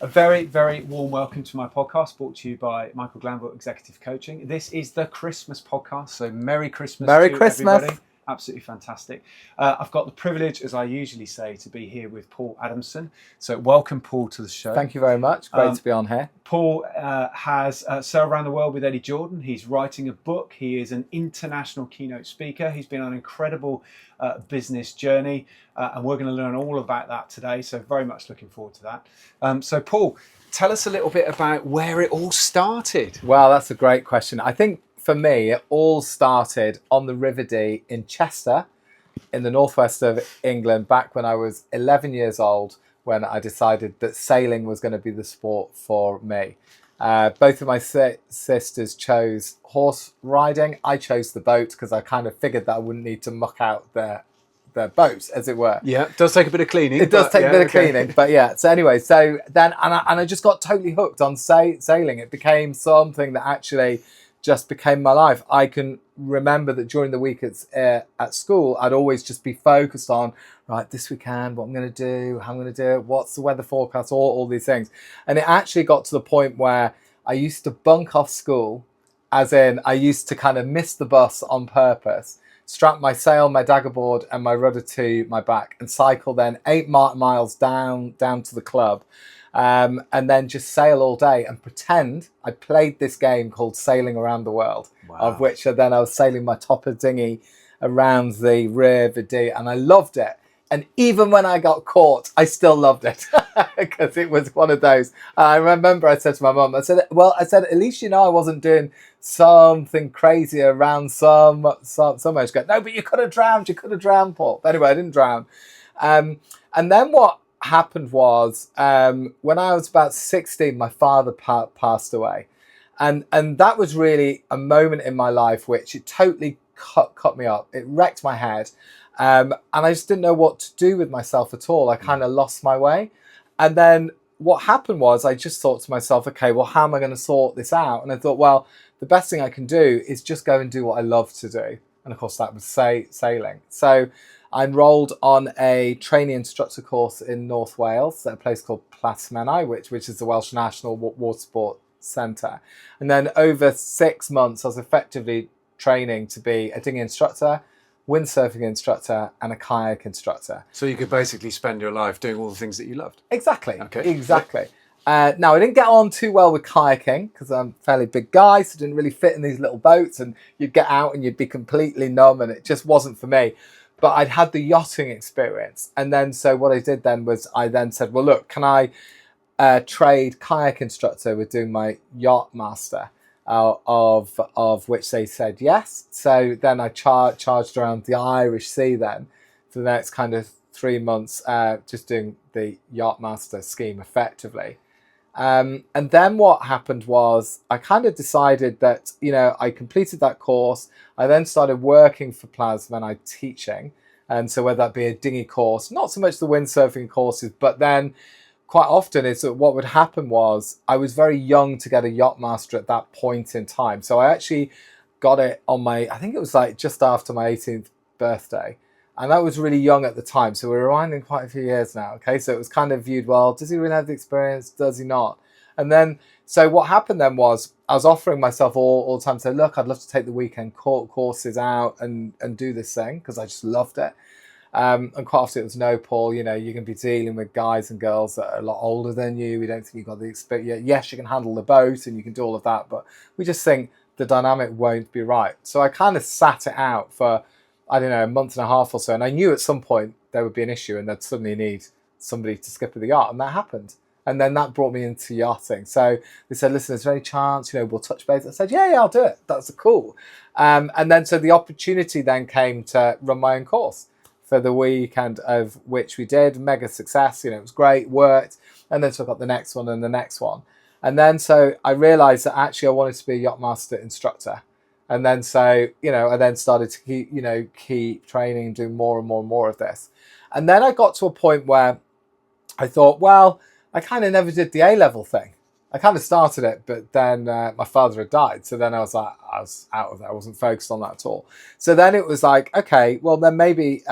A very, very warm welcome to my podcast, brought to you by Michael Glanville Executive Coaching. This is the Christmas podcast, so Merry Christmas Merry to Christmas. everybody. Absolutely fantastic. I've got the privilege, as I usually say, to be here with Paul Adamson. So welcome, Paul, to the show. Thank you very much. Great to be on here. Paul has sailed around the world with Eddie Jordan. He's writing a book. He is an international keynote speaker. He's been on an incredible business journey, and we're going to learn all about that today. So very much looking forward to that. So Paul, tell us a little bit about where it all started. Well, that's a great question. I think for me, it all started on the River Dee in Chester, in the northwest of England, back when I was 11 years old, when I decided that sailing was going to be the sport for me. Both of my sisters chose horse riding. I chose the boat because I kind of figured that I wouldn't need to muck out their boats, as it were. Yeah, it does take a bit of cleaning. It does take a bit of cleaning, but yeah. So anyway, so then, and I just got totally hooked on sailing. It became something that actually just became my life. I can remember that during the week at school, I'd always just be focused on, right, this weekend, what I'm going to do, how I'm going to do it, what's the weather forecast, all these things. And it actually got to the point where I used to bunk off school, as in I used to kind of miss the bus on purpose, strap my sail, my daggerboard and my rudder to my back and cycle then 8 miles down to the club. And then just sail all day and pretend I played this game called Sailing Around the World, Wow. of which then I was sailing my topper dinghy around the River Dee, and I loved it. And even when I got caught, I still loved it because it was one of those. I remember I said to my mum, I said, at least I wasn't doing something crazy around somewhere. She goes, no, but you could have drowned, Paul. But anyway, I didn't drown. And then what happened was when I was about 16, my father passed away. And that was really a moment in my life which it totally cut me up. It wrecked my head. And I just didn't know what to do with myself at all. I kind of lost my way. And then what happened was I just thought to myself, okay, well, how am I going to sort this out? And I thought, well, the best thing I can do is just go and do what I love to do. And of course, that was sailing. So I enrolled on a trainee instructor course in North Wales at a place called Plasmenai, which is the Welsh National Water Sport Centre. And then over 6 months, I was effectively training to be a dinghy instructor, windsurfing instructor and a kayak instructor. So you could basically spend your life doing all the things that you loved. Exactly. Okay. Exactly. Now, I didn't get on too well with kayaking because I'm a fairly big guy, so I didn't really fit in these little boats, and you'd get out and you'd be completely numb, and it just wasn't for me. But I'd had the yachting experience. And then so what I did then was I then said, well, look, can I trade kayak instructor with doing my yacht master? Of which they said yes. So then I charged around the Irish Sea then for the next kind of 3 months, just doing the yacht master scheme effectively. And then what happened was I kind of decided that, I completed that course. I then started working for Plasmenai teaching. And so whether that be a dinghy course, not so much the windsurfing courses, but then quite often is that what would happen was I was very young to get a yacht master at that point in time. So I actually got it on I think it was like just after my 18th birthday. And that was really young at the time. So we're rewinding quite a few years now. Okay. So it was kind of viewed, well, does he really have the experience? Does he not? And then, so what happened then was I was offering myself all the time to say, look, I'd love to take the weekend courses out and do this thing because I just loved it. And quite often it was, no, Paul, you're going to be dealing with guys and girls that are a lot older than you. We don't think you've got the experience. Yes, you can handle the boat and you can do all of that, but we just think the dynamic won't be right. So I kind of sat it out for, I don't know, a month and a half or so. And I knew at some point there would be an issue and they'd suddenly need somebody to skipper the yacht. And that happened. And then that brought me into yachting. So they said, listen, is there any chance, we'll touch base? I said, yeah, I'll do it. That's cool. And then so the opportunity then came to run my own course for the weekend, of which we did. Mega success, it was great, worked, and then took up the next one and the next one. And then so I realized that actually I wanted to be a yacht master instructor. And then so, I then started to keep training and doing more and more and more of this. And then I got to a point where I thought, well, I kind of never did the A-level thing. I kind of started it, but then my father had died. So then I was out of that. I wasn't focused on that at all. So then it was like, okay, well then maybe,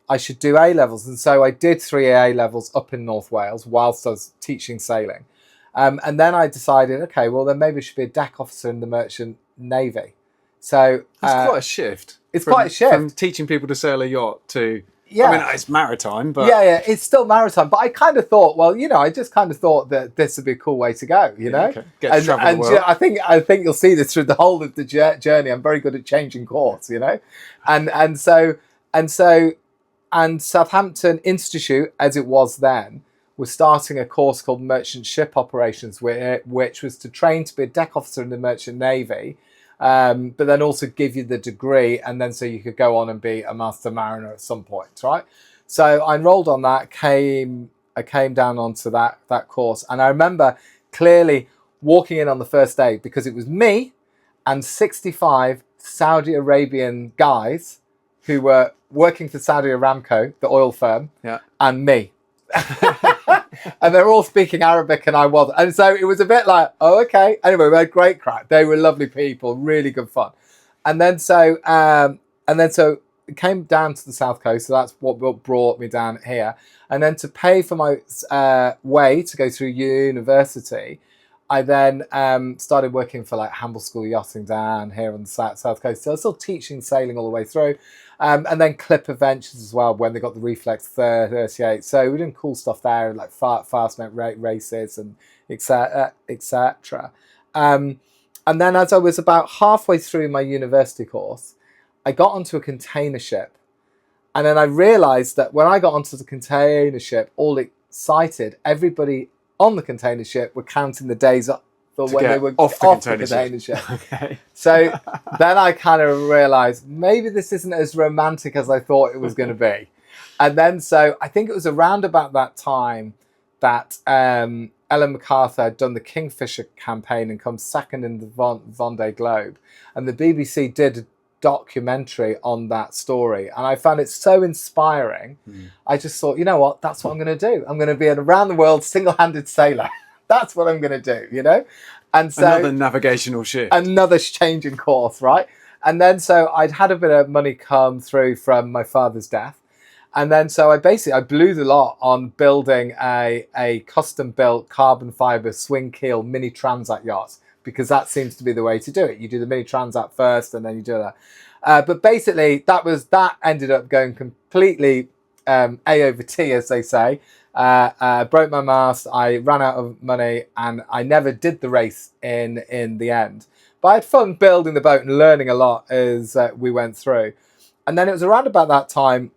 I should do A-levels. And so I did 3 A-levels up in North Wales whilst I was teaching sailing. And then I decided, okay, well, then maybe I should be a deck officer in the Merchant Navy. So That's quite a shift. It's quite a shift. From teaching people to sail a yacht to... Yeah. I mean, it's maritime, but... Yeah, it's still maritime. But I kind of thought, well, I just kind of thought that this would be a cool way to go, know? Okay. Get to travel the world. I think you'll see this through the whole of the journey. I'm very good at changing course, And Southampton Institute, as it was then, was starting a course called Merchant Ship Operations, which was to train to be a deck officer in the Merchant Navy, but then also give you the degree, and then so you could go on and be a master mariner at some point, right? So I enrolled on that, I came down onto that course, and I remember clearly walking in on the first day because it was me and 65 Saudi Arabian guys who were working for Saudi Aramco, the oil firm, and me. And they're all speaking Arabic and I wasn't. And so it was a bit like, oh, okay. Anyway, we had great crack. They were lovely people, really good fun. And then so it came down to the South Coast. So that's what brought me down here. And then to pay for my way to go through university, I then started working for like Hamble School Yachting down here on the South Coast. So I was still teaching sailing all the way through. And then Clipper Ventures as well when they got the Reflex 38. So we're doing cool stuff there, like fast races and etc. And then as I was about halfway through my university course, I got onto a container ship. And then I realised that when I got onto the container ship, all it cited, everybody on the container ship were counting the days up for when they were off the container ship. Okay. So then I kind of realised maybe this isn't as romantic as I thought it was going to be. And then so I think it was around about that time that Ellen MacArthur had done the Kingfisher campaign and come second in the Vendée Globe. And the BBC did a documentary on that story. And I found it so inspiring. I just thought, you know what, that's what I'm going to do. I'm going to be an around the world single-handed sailor. That's what I'm going to do, And so another navigational shift. Another change in course, right? And then so I'd had a bit of money come through from my father's death. And then so I blew the lot on building a custom-built carbon fibre swing keel mini transat yacht, because that seems to be the way to do it. You do the mini transat first and then you do that. But basically that ended up going completely A over T, as they say. Broke my mast, I ran out of money, and I never did the race in the end. But I had fun building the boat and learning a lot as we went through. And then it was around about that time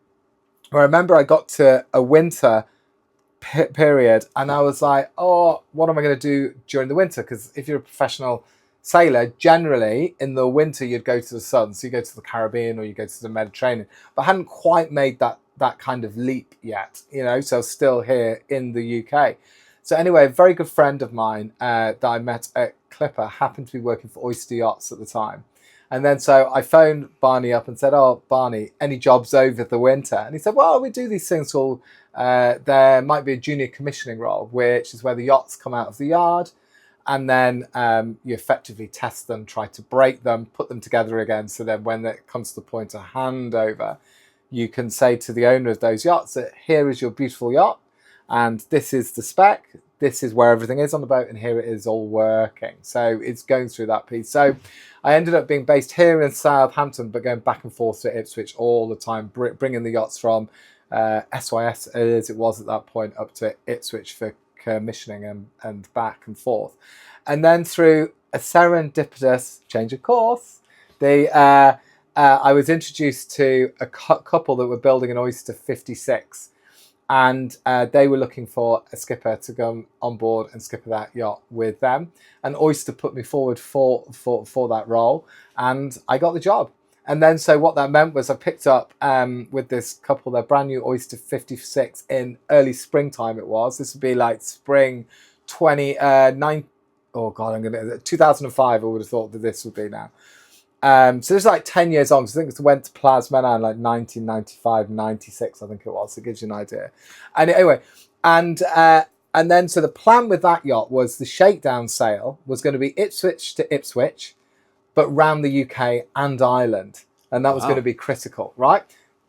where I remember I got to a winter period and I was like, oh, what am I going to do during the winter? Because if you're a professional sailor, generally in the winter you'd go to the sun. So you go to the Caribbean or you go to the Mediterranean. But I hadn't quite made that kind of leap yet, so still here in the UK. So anyway, a very good friend of mine that I met at Clipper happened to be working for Oyster Yachts at the time. And then so I phoned Barney up and said, oh, Barney, any jobs over the winter? And he said, well, we do these things called, there might be a junior commissioning role, which is where the yachts come out of the yard. And then you effectively test them, try to break them, put them together again. So then when it comes to the point of handover, you can say to the owner of those yachts that here is your beautiful yacht and this is the spec, this is where everything is on the boat, and here it is all working. So it's going through that piece. So I ended up being based here in Southampton, but going back and forth to Ipswich all the time, bringing the yachts from SYS as it was at that point up to Ipswich for commissioning and back and forth. And then through a serendipitous change of course, I was introduced to a couple that were building an Oyster 56, and they were looking for a skipper to go on board and skipper that yacht with them. And Oyster put me forward for that role, and I got the job. And then so what that meant was I picked up with this couple their brand new Oyster 56 in early springtime. It was. This would be like spring 2005. I would have thought that this would be now. So it's like 10 years on. So I think it went to Plasmena in like 1995, 96, I think it was. So it gives you an idea. And anyway, and then so the plan with that yacht was the shakedown sail was going to be Ipswich to Ipswich, but round the UK and Ireland. And that was going to be critical, right?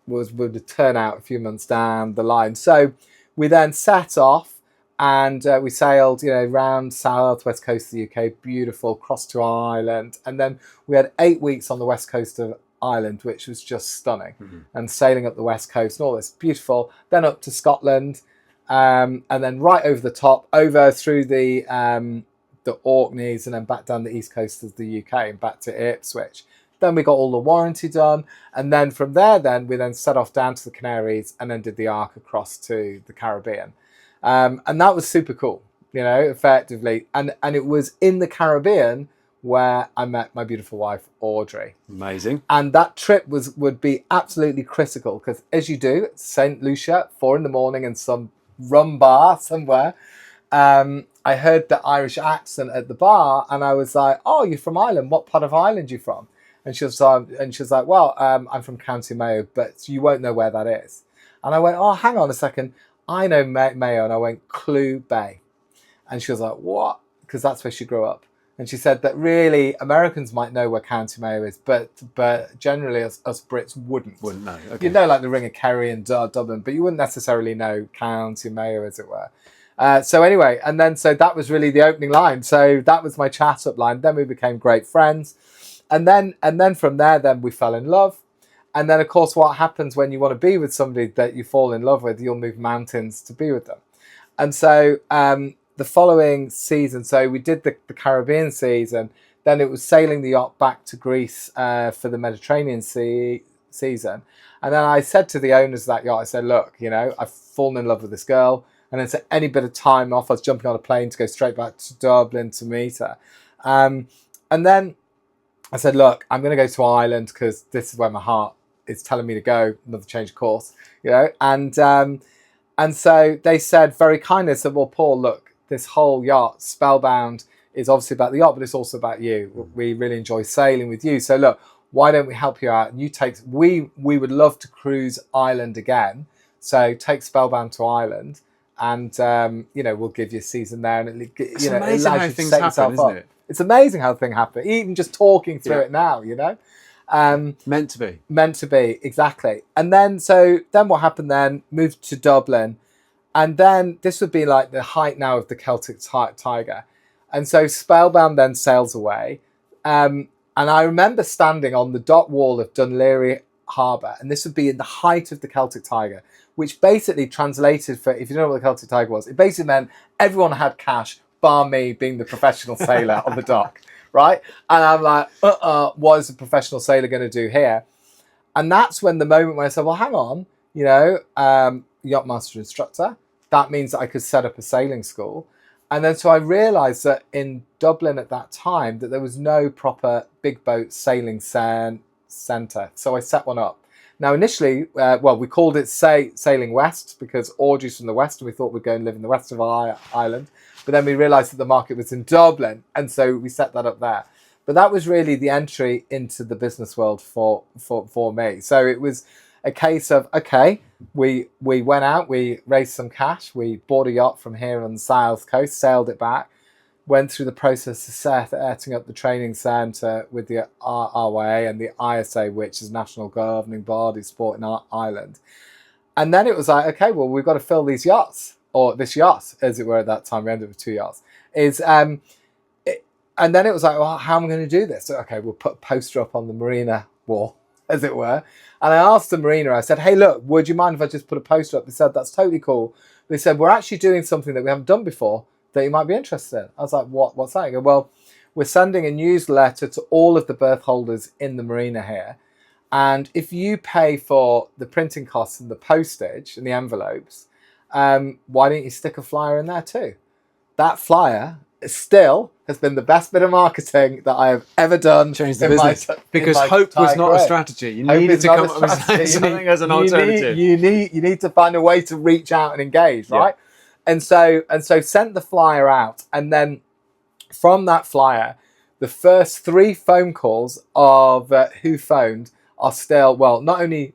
would turn out a few months down the line. So we then set off. And we sailed, around southwest coast of the UK, beautiful, crossed to Ireland. And then we had 8 weeks on the west coast of Ireland, which was just stunning. Mm-hmm. And sailing up the west coast and all this, beautiful. Then up to Scotland, and then right over the top, over through the Orkneys, and then back down the east coast of the UK and back to Ipswich. Then we got all the warranty done. And then from there, we then set off down to the Canaries and then did the arc across to the Caribbean. And that was super cool, effectively. And it was in the Caribbean where I met my beautiful wife, Audrey. Amazing. And that trip would be absolutely critical because, as you do, St. Lucia, 4 a.m. in some rum bar somewhere, I heard the Irish accent at the bar and I was like, oh, you're from Ireland. What part of Ireland are you from? And she was like, well, I'm from County Mayo, but you won't know where that is. And I went, oh, hang on a second. I know Mayo, and I went, Clew Bay. And she was like, what? Because that's where she grew up. And she said that really Americans might know where County Mayo is, but generally us Brits wouldn't. Wouldn't know. Okay. You'd know like the Ring of Kerry and Dublin, but you wouldn't necessarily know County Mayo, as it were. So anyway, and then so that was really the opening line. So that was my chat up line. Then we became great friends. And then from there, then we fell in love. And then, of course, what happens when you want to be with somebody that you fall in love with, you'll move mountains to be with them. And so the following season, so we did the Caribbean season, then it was sailing the yacht back to Greece for the Mediterranean season. And then I said to the owners of that yacht, I said, look, I've fallen in love with this girl. And then so any bit of time off, I was jumping on a plane to go straight back to Dublin to meet her. And then I said, look, I'm going to go to Ireland because this is where my heart is telling me to go, another change of course, and so they said very kindly, said, well, Paul, look, this whole yacht, Spellbound, is obviously about the yacht, but it's also about you. We really enjoy sailing with you. So look, why don't we help you out? And you we would love to cruise Ireland again. So take Spellbound to Ireland and, we'll give you a season there. And it's amazing how things happen, isn't it? It's amazing how things happen. Even just talking through it now, meant to be, exactly. And then what happened then, moved to Dublin, and then this would be like the height now of the Celtic Tiger, and so Spellbound then sails away, and I remember standing on the dock wall of Dunleary Harbour, and this would be in the height of the Celtic Tiger, which basically translated for, if you don't know what the Celtic Tiger was, it basically meant everyone had cash bar me being the professional sailor on the dock. Right? And I'm like, what is a professional sailor going to do here? And that's when the moment when I said, well, hang on, yachtmaster instructor, that means that I could set up a sailing school. And then so I realized that in Dublin at that time that there was no proper big boat sailing centre. So I set one up. Now, initially, we called it Sailing West because Audrey's from the West and we thought we'd go and live in the west of Ireland. But then we realised that the market was in Dublin, and so we set that up there. But that was really the entry into the business world for me. So it was a case of, okay, we went out, we raised some cash, we bought a yacht from here on the south coast, sailed it back, went through the process of setting up the training centre with the RYA and the ISA, which is National Governing Body Sport in Ireland. And then it was like, okay, well, we've got to fill these yachts. Or this yacht, as it were at that time, we ended up with 2 yachts, and then it was like, well, how am I going to do this? So, okay, we'll put a poster up on the marina wall, as it were. And I asked the marina, I said, hey, look, would you mind if I just put a poster up? They said, that's totally cool. They said, we're actually doing something that we haven't done before that you might be interested in. I was like, what's that? I go, well, we're sending a newsletter to all of the berth holders in the marina here. And if you pay for the printing costs and the postage and the envelopes, why don't you stick a flyer in there too? That flyer still has been the best bit of marketing that I have ever done. Change the business. Because hope was not a strategy. You needed to come up with something as an alternative. You need to find a way to reach out and engage, right? Yeah. And so sent the flyer out, and then from that flyer, the first 3 phone calls of who phoned are still, well, not only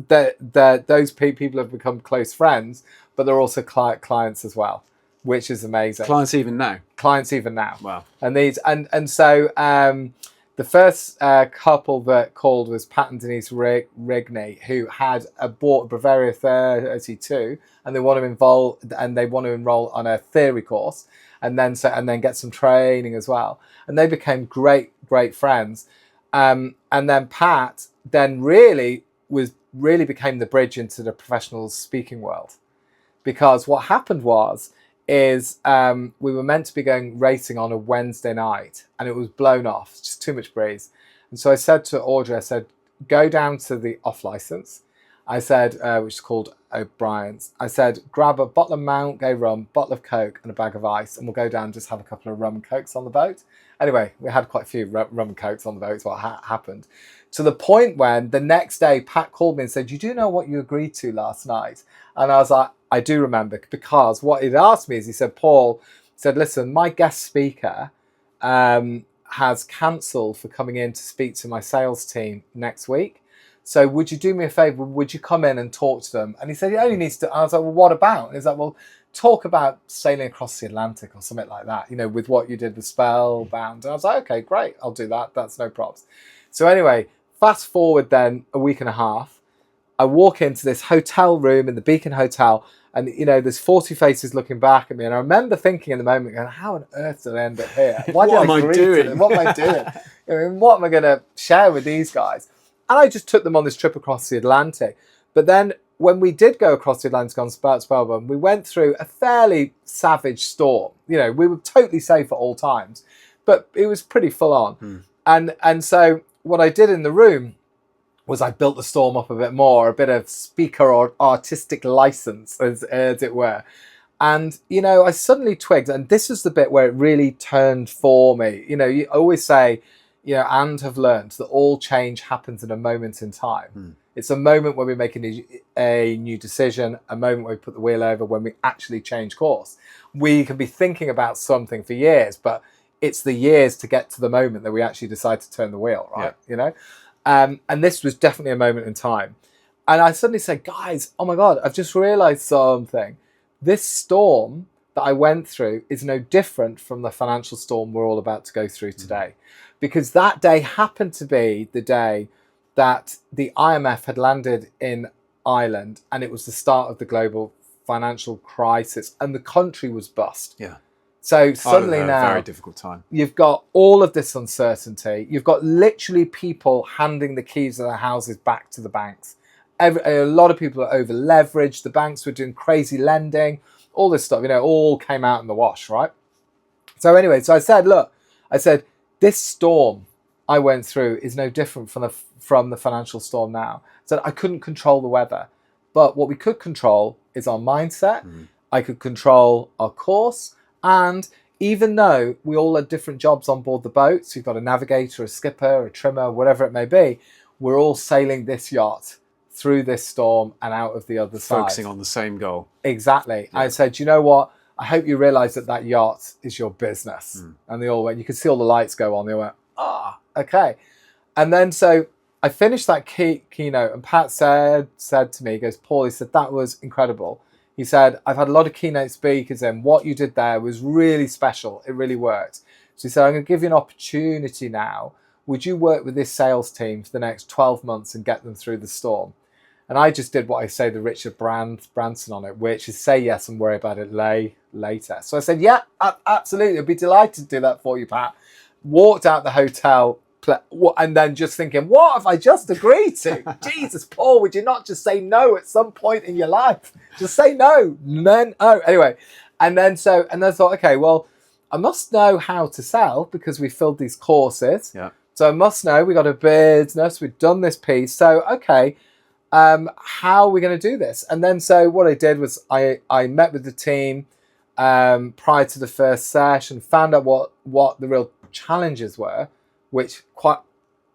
those people have become close friends, but they're also clients as well, which is amazing. Clients even now. Clients even now. Wow. And these so the The first couple that called was Pat and Denise Rigney, who had bought a Bavaria 32, and they want to enroll on a theory course, and then get some training as well. And they became great friends. And then Pat then really became the bridge into the professional speaking world, because what happened is we were meant to be going racing on a Wednesday night, and it was blown off, just too much breeze. And so I said to Audrey, I said, go down to the off license. I said, which is called O'Brien's. I said, grab a bottle of Mount Gay rum, bottle of Coke, and a bag of ice, and we'll go down and just have a couple of rum and Cokes on the boat. Anyway, we had quite a few rum and Cokes on the boat, is what happened. To the point when the next day, Pat called me and said, you do know what you agreed to last night? And I was like, I do remember, because what he'd asked me is, he said, Paul, said, listen, my guest speaker has cancelled for coming in to speak to my sales team next week. So would you do me a favour? Would you come in and talk to them? And he said, he only needs to. I was like, well, what about? And he's like, well, talk about sailing across the Atlantic or something like that, with what you did with Spellbound. And I was like, okay, great, I'll do that. That's no props. So anyway, fast forward then a week and a half. I walk into this hotel room in the Beacon Hotel, and there's 40 faces looking back at me, and I remember thinking in the moment, going, "How on earth did I end up here? Why did What am I doing? What am I doing? What am I going to share with these guys?" And I just took them on this trip across the Atlantic. But then when we did go across the Atlantic on Spellbound, we went through a fairly savage storm. We were totally safe at all times, but it was pretty full on. And so what I did in the room was I built the storm up a bit more, a bit of speaker or artistic license, as it were. And, I suddenly twigged, and this is the bit where it really turned for me. You always say, and have learned that all change happens in a moment in time. It's a moment where we make a new decision, a moment where we put the wheel over, when we actually change course. We can be thinking about something for years, but it's the years to get to the moment that we actually decide to turn the wheel, right? Yeah. And this was definitely a moment in time. And I suddenly said, guys, oh my God, I've just realized something. This storm that I went through is no different from the financial storm we're all about to go through today. Because that day happened to be the day that the IMF had landed in Ireland, and it was the start of the global financial crisis, and the country was bust. Yeah. So suddenly now, a very difficult time. You've got all of this uncertainty. You've got literally people handing the keys of their houses back to the banks. A lot of people are over leveraged. The banks were doing crazy lending. All this stuff, all came out in the wash, right? So anyway, so I said, this storm I went through is no different from the financial storm now. So I couldn't control the weather, but what we could control is our mindset. I could control our course. And even though we all had different jobs on board the boat, so you've got a navigator, a skipper, a trimmer, whatever it may be, we're all sailing this yacht through this storm and out of the other side. Focusing on the same goal. Exactly. Yeah. I said, you know what? I hope you realise that yacht is your business. And they all went, you could see all the lights go on. They went, okay. And then so I finished that keynote, and Pat said to me, he goes, Paul, he said, that was incredible. He said, I've had a lot of keynote speakers in. What you did there was really special. It really worked. So he said, I'm going to give you an opportunity now. Would you work with this sales team for the next 12 months and get them through the storm? And I just did what I say to Richard Branson on it, which is say yes and worry about it later. So I said, yeah, absolutely. I'd be delighted to do that for you, Pat. Walked out the hotel, and then just thinking, what have I just agreed to? Jesus, Paul, would you not just say no at some point in your life? Just say no. Anyway, and then I thought, okay, well, I must know how to sell because we filled these courses. Yeah. So I must know we got a business, we've done this piece. So, okay, how are we going to do this? And then so what I did was I met with the team prior to the first session, found out what the real challenges were, which quite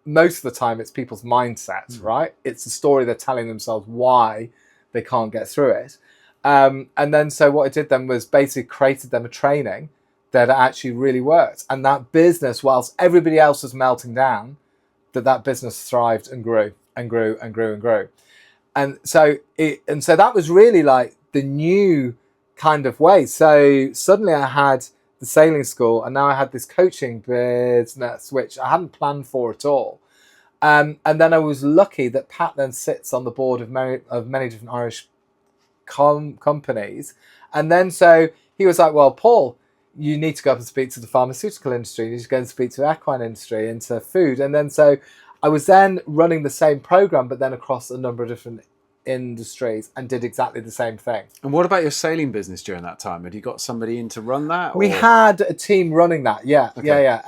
most of the time it's people's mindsets, right? It's the story they're telling themselves why they can't get through it. And then so what I did then was basically created them a training that actually really worked. And that business, whilst everybody else was melting down, that business thrived and grew and grew and grew and grew. And so that was really like the new kind of way. So suddenly I had the sailing school, and now I had this coaching business, which I hadn't planned for at all. And then I was lucky that Pat then sits on the board of many different Irish companies. And then so he was like, well, Paul, you need to go up and speak to the pharmaceutical industry. You need to go and speak to the equine industry, into food. And then so I was then running the same program, but then across a number of different industries, and did exactly the same thing. And what about your sailing business during that time? Had you got somebody in to run that? Or? We had a team running that, yeah.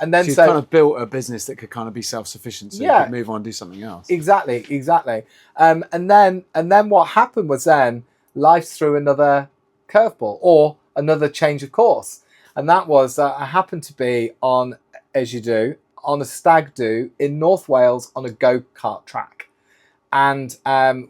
And then so you kind of built a business that could kind of be self-sufficient, so you could move on and do something else. Exactly. And then what happened was then life threw another curveball or another change of course, and that was that I happened to be on, as you do, on a stag do in North Wales on a go-kart track. And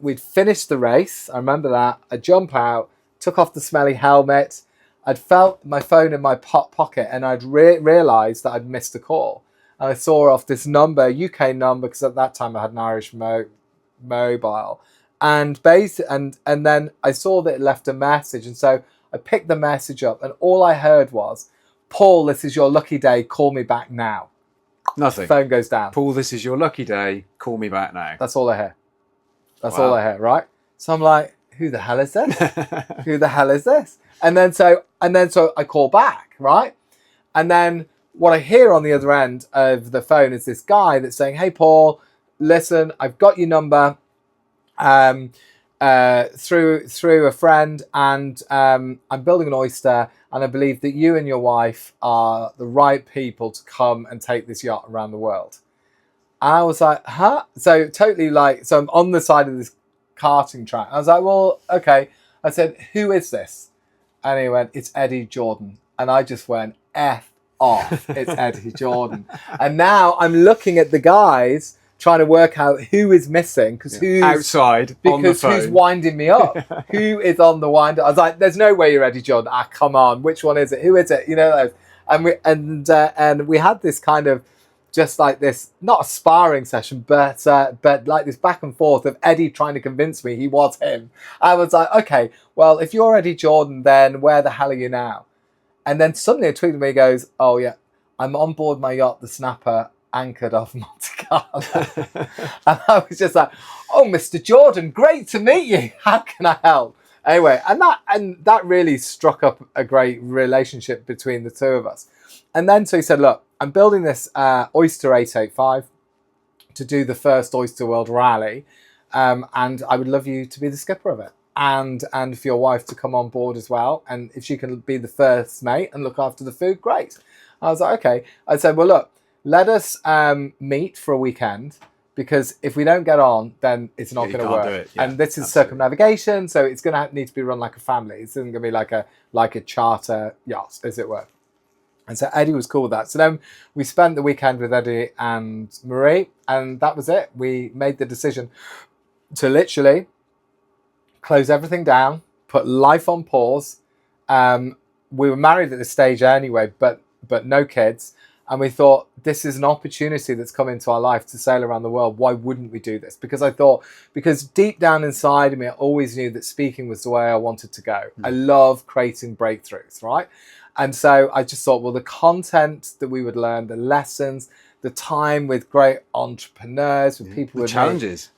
we'd finished the race. I remember that. I jump out, took off the smelly helmet. I'd felt my phone in my pocket, and I'd realised that I'd missed a call. And I saw off this number, UK number, because at that time I had an Irish mobile. And then I saw that it left a message. And so I picked the message up, and all I heard was, Paul, this is your lucky day. Call me back now. Nothing. The phone goes down. Paul, this is your lucky day. Call me back now. That's all I hear. That's all I hear, right? So I'm like, who the hell is this? Who the hell is this? And then so I call back, right? And then what I hear on the other end of the phone is this guy that's saying, hey, Paul, listen, I've got your number through a friend, and I'm building an oyster, and I believe that you and your wife are the right people to come and take this yacht around the world. I was like, huh? So totally so I'm on the side of this karting track. I was like, well, okay. I said, who is this? And he went, it's Eddie Jordan. And I just went, F off. It's Eddie Jordan. And now I'm looking at the guys trying to work out who is missing, because who's outside on the phone. Who's winding me up? Who is on the wind? I was like, there's no way you're Eddie Jordan. Come on. Which one is it? Who is it? You know, and we had this kind of, just like this, not a sparring session, but like this back and forth of Eddie trying to convince me he was him. I was like, okay, well, if you're Eddie Jordan, then where the hell are you now? And then suddenly a tweet to me goes, oh yeah, I'm on board my yacht, the Snapper, anchored off Monte Carlo. And I was just like, oh, Mr. Jordan, great to meet you. How can I help? Anyway, and that really struck up a great relationship between the two of us. And then so he said, look, I'm building this Oyster 885 to do the first Oyster World Rally, and I would love you to be the skipper of it, and for your wife to come on board as well, and if she can be the first mate and look after the food, great. I was like, okay. I said, well, look, let us meet for a weekend, because if we don't get on, then it's not going to work. Yeah, and this is circumnavigation, so it's going to need to be run like a family. It's going to be like a charter yacht, as it were. And so Eddie was cool with that. So then we spent the weekend with Eddie and Marie, and that was it. We made the decision to literally close everything down, put life on pause. We were married at this stage anyway, but no kids. And we thought, this is an opportunity that's come into our life to sail around the world. Why wouldn't we do this? Because deep down inside of me, I always knew that speaking was the way I wanted to go. I love creating breakthroughs, right? And so I just thought, well, the content that we would learn, the lessons, the time with great entrepreneurs, with people with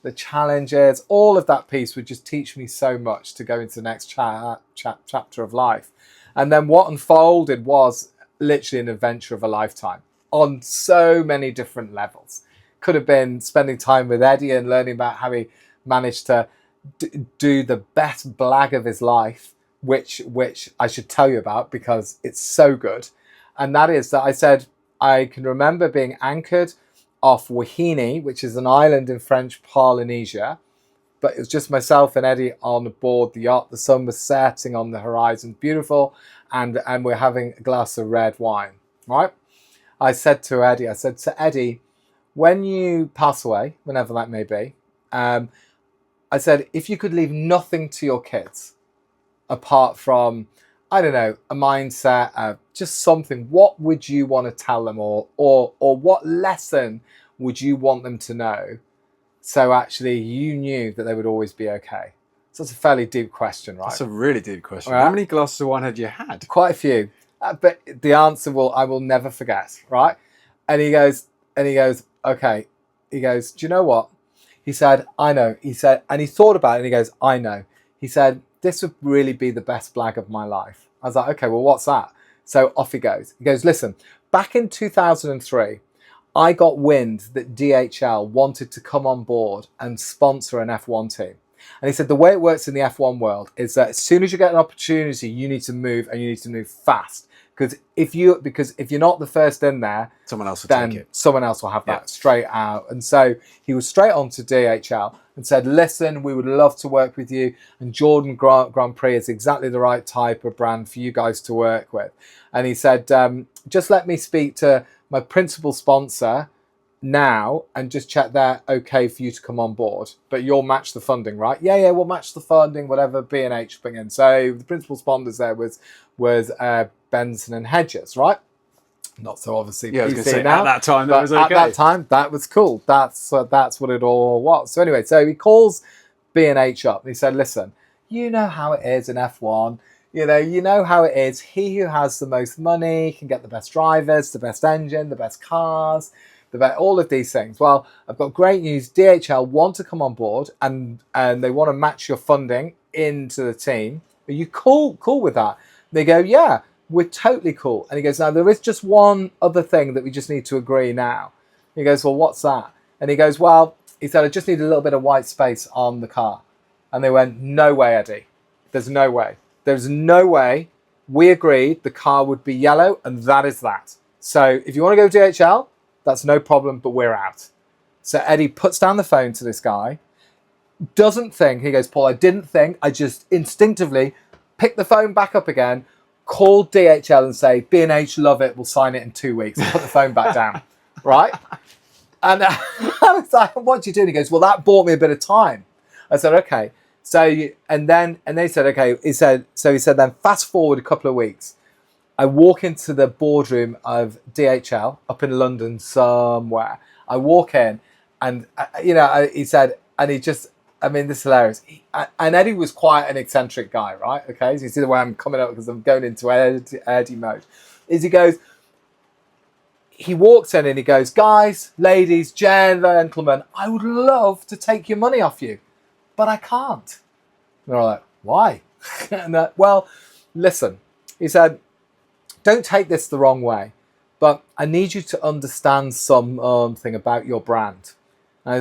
the challenges, all of that piece would just teach me so much to go into the next chapter of life. And then what unfolded was literally an adventure of a lifetime on so many different levels. Could have been spending time with Eddie and learning about how he managed to do the best blag of his life, which I should tell you about because it's so good. And that is that I said, I can remember being anchored off Wahine, which is an island in French Polynesia, but it was just myself and Eddie on board the yacht. The sun was setting on the horizon, beautiful, and we're having a glass of red wine, right? I said to Eddie, when you pass away, whenever that may be, I said, if you could leave nothing to your kids, apart from, I don't know, a mindset, just something, what would you want to tell them, or what lesson would you want them to know, so actually you knew that they would always be okay? So that's a fairly deep question, right? That's a really deep question. Right? How many glasses of wine had you had? Quite a few. But the answer I will never forget, right? And he goes, okay. He goes, do you know what? He said, I know. He said, and he thought about it and he goes, I know. He said, this would really be the best blag of my life. I was like, okay, well, what's that? So off he goes. He goes, listen, back in 2003, I got wind that DHL wanted to come on board and sponsor an F1 team. And he said the way it works in the F1 world is that as soon as you get an opportunity, you need to move, and you need to move fast. Because if you're not the first in there, someone else will then take it. Someone else will have that straight out. And so he was straight on to DHL and said, listen, we would love to work with you. And Jordan Grand Prix is exactly the right type of brand for you guys to work with. And he said, just let me speak to my principal sponsor now and just check they're okay for you to come on board, but you'll match the funding, right? Yeah, we'll match the funding, whatever B&H bring in. So the principal sponsors there was Benson and Hedges, right? Not so obviously I was PC say, now. at that time, that was okay. At that time, that was cool. That's what it all was. So anyway, so he calls B&H up and he said, listen, you know how it is in F1. You know how it is. He who has the most money can get the best drivers, the best engine, the best cars, all of these things. Well, I've got great news. DHL want to come on board and they want to match your funding into the team. Are you cool with that? They go, yeah, we're totally cool. And he goes, now there is just one other thing that we just need to agree now. He goes, well, what's that? And he goes, well, he said, I just need a little bit of white space on the car. And they went, no way, Eddie. There's no way. There's no way. We agreed the car would be yellow, and that is that. So if you want to go DHL, that's no problem, but we're out. So Eddie puts down the phone to this guy, doesn't think. He goes, Paul, I didn't think. I just instinctively picked the phone back up again, called DHL and say, B&H, love it. We'll sign it in 2 weeks. And put the phone back down, right? And I was like, what do you do? And he goes, well, that bought me a bit of time. I said, okay. So, and they said, okay. He said, then fast forward a couple of weeks. I walk into the boardroom of DHL up in London somewhere. I walk in and, he said, and he just, this is hilarious. And Eddie was quite an eccentric guy, right? Okay. So you see the way I'm coming up because I'm going into Eddie mode. He walks in and he goes, guys, ladies, gentlemen, I would love to take your money off you, but I can't. And they're like, why? And well, listen, he said, don't take this the wrong way, but I need you to understand something about your brand. And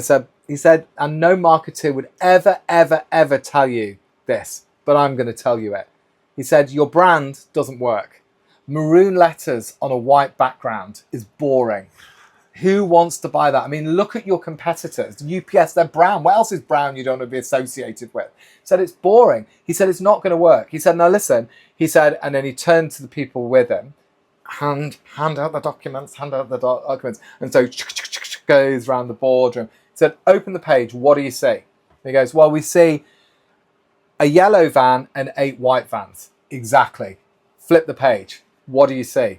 he said, and no marketer would ever tell you this, but I'm going to tell you it. He said, your brand doesn't work. Maroon letters on a white background is boring. Who wants to buy that? Look at your competitors. UPS, they're brown. What else is brown you don't want to be associated with? He said, it's boring. He said, it's not going to work. He said, now listen. He said, and then he turned to the people with him. Hand out the documents, And so goes around the boardroom. He said, open the page. What do you see? And he goes, well, we see a yellow van and 8 white vans. Exactly. Flip the page. What do you see?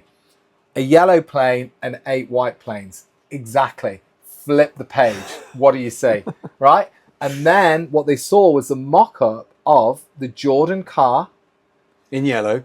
A yellow plane and 8 white planes. Exactly. Flip the page. What do you see? Right? And then what they saw was a mock-up of the Jordan car. In yellow.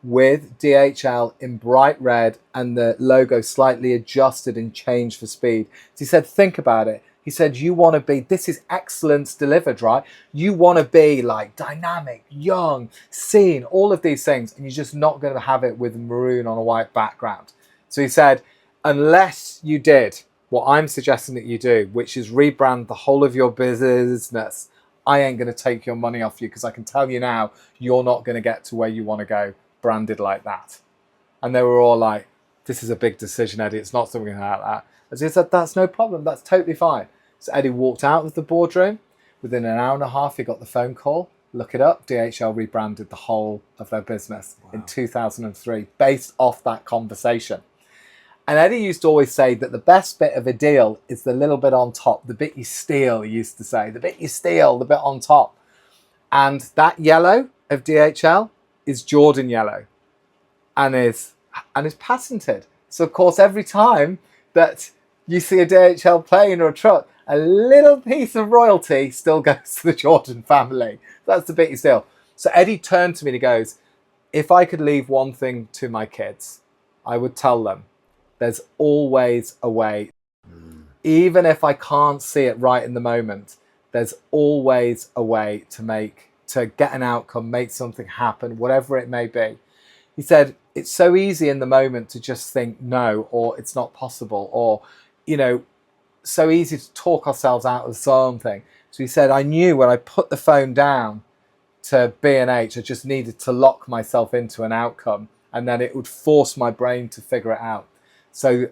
With DHL in bright red and the logo slightly adjusted and changed for speed. So he said, think about it. He said, you want to be, this is excellence delivered, right? You want to be like dynamic, young, seen, all of these things. And you're just not going to have it with maroon on a white background. So he said, unless you did what I'm suggesting that you do, which is rebrand the whole of your business, I ain't going to take your money off you because I can tell you now, you're not going to get to where you want to go branded like that. And they were all like, this is a big decision, Eddie. It's not something like that. And he said, that's no problem. That's totally fine. So Eddie walked out of the boardroom. Within an hour and a half, he got the phone call. Look it up. DHL rebranded the whole of their business in 2003 based off that conversation. And Eddie used to always say that the best bit of a deal is the little bit on top. The bit you steal, he used to say. The bit you steal, the bit on top. And that yellow of DHL is Jordan yellow and is patented. So, of course, every time that you see a DHL plane or a truck, a little piece of royalty still goes to the Jordan family. That's the bit you steal. So Eddie turned to me and he goes, if I could leave one thing to my kids, I would tell them there's always a way. Even if I can't see it right in the moment, there's always a way to get an outcome, make something happen, whatever it may be. He said, it's so easy in the moment to just think no, or it's not possible, or, so easy to talk ourselves out of something. So he said, I knew when I put the phone down to B&H, I just needed to lock myself into an outcome, and then it would force my brain to figure it out. So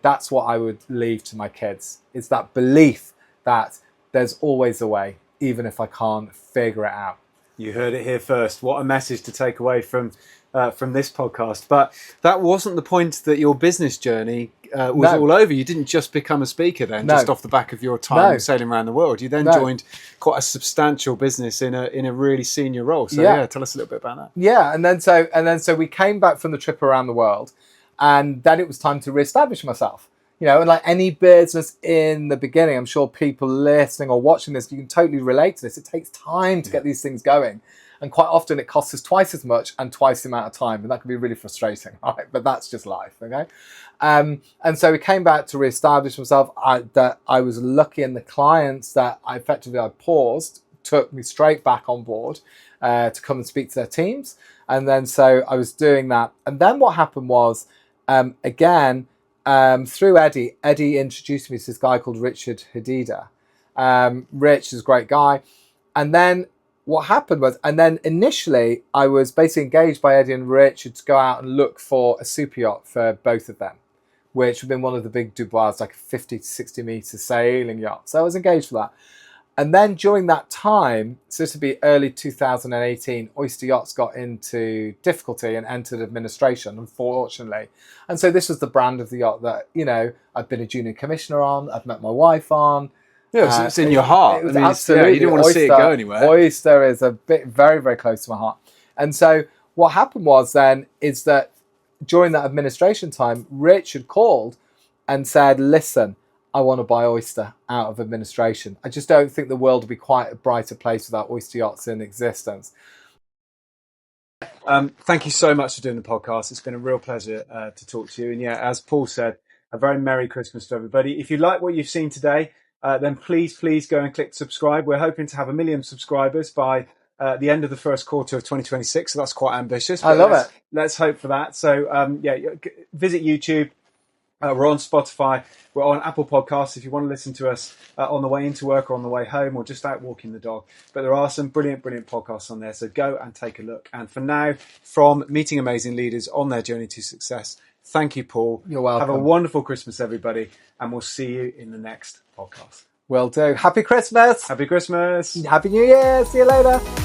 that's what I would leave to my kids, is that belief that there's always a way, even if I can't figure it out. You heard it here first. What a message to take away from this podcast. But that wasn't the point that your business journey was all over. You didn't just become a speaker then, just off the back of your time sailing around the world. You then joined quite a substantial business in a really senior role. So tell us a little bit about that. Yeah, and then so we came back from the trip around the world, and then it was time to reestablish myself. And like any business in the beginning, I'm sure people listening or watching this, you can totally relate to this. It takes time to get these things going. And quite often it costs us twice as much and twice the amount of time. And that can be really frustrating, right? But that's just life, okay? And so we came back to reestablish myself. I was lucky, in the clients that I paused took me straight back on board to come and speak to their teams. And then so I was doing that. And then what happened was, through Eddie introduced me to this guy called Richard Hadida. Rich is a great guy. And then what happened was, initially I was basically engaged by Eddie and Richard to go out and look for a super yacht for both of them, which would have been one of the big Dubois, like a 50 to 60 meter sailing yacht. So I was engaged for that. And then during that time, so this would be early 2018, Oyster Yachts got into difficulty and entered administration, unfortunately. And so this was the brand of the yacht that, I've been a junior commissioner on, I've met my wife on. Yeah, it's in your heart. It was absolutely. You didn't want to see it go anywhere. Oyster is very, very close to my heart. And so what happened was then is that during that administration time, Richard called and said, listen, I want to buy Oyster out of administration. I just don't think the world would be quite a brighter place without Oyster Yachts in existence. Thank you so much for doing the podcast. It's been a real pleasure to talk to you. And as Paul said, a very Merry Christmas to everybody. If you like what you've seen today, then please go and click subscribe. We're hoping to have 1 million subscribers by the end of the first quarter of 2026. So that's quite ambitious. I love it. Let's hope for that. So visit YouTube. We're on Spotify. We're on Apple Podcasts if you want to listen to us on the way into work or on the way home or just out walking the dog. But there are some brilliant podcasts on there. So go and take a look. And for now, from meeting amazing leaders on their journey to success, thank you, Paul. You're welcome. Have a wonderful Christmas, everybody. And we'll see you in the next podcast. Will do. Happy Christmas. Happy Christmas. Happy New Year. See you later.